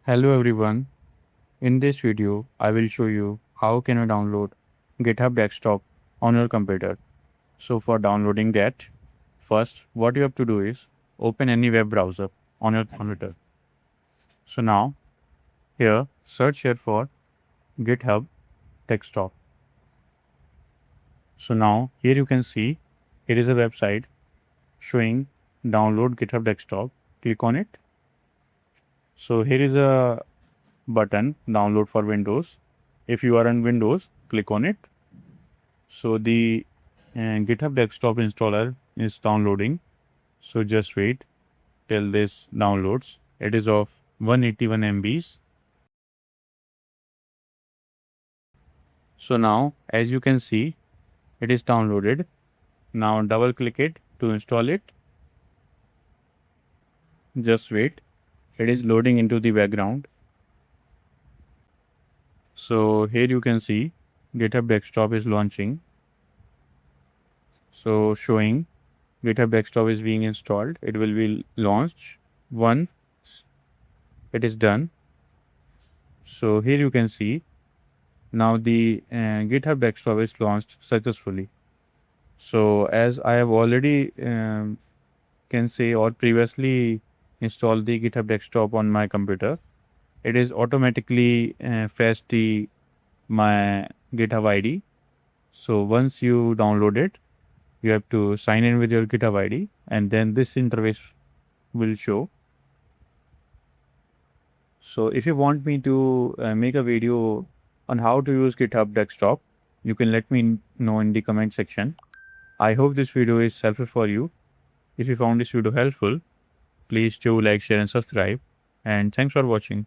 Hello everyone. In this video, I will show you how can you download GitHub Desktop on your computer. So for downloading that, first what you have to do is open any web browser on your computer. So now here search here for GitHub Desktop. So now here you can see here is a website showing download GitHub Desktop. Click on it. So here is a button download for Windows. If you are on Windows, click on it. So the GitHub Desktop installer is downloading. So just wait till this downloads. It is of 181 MBs. So now as you can see, it is downloaded. Now double click it to install it. Just wait. It is loading into the background. So here you can see GitHub Desktop is launching. So showing GitHub Desktop is being installed. It will be launched once it is done. So here you can see now the GitHub Desktop is launched successfully. So as I have already can say or previously installed the GitHub Desktop on my computer, it is automatically fetched my GitHub ID. So once you download it, you have to sign in with your GitHub ID and then this interface will show. So if you want me to make a video on how to use GitHub Desktop, you can let me know in the comment section. I hope this video is helpful for you. If you found this video helpful, please do like, share and subscribe, and thanks for watching.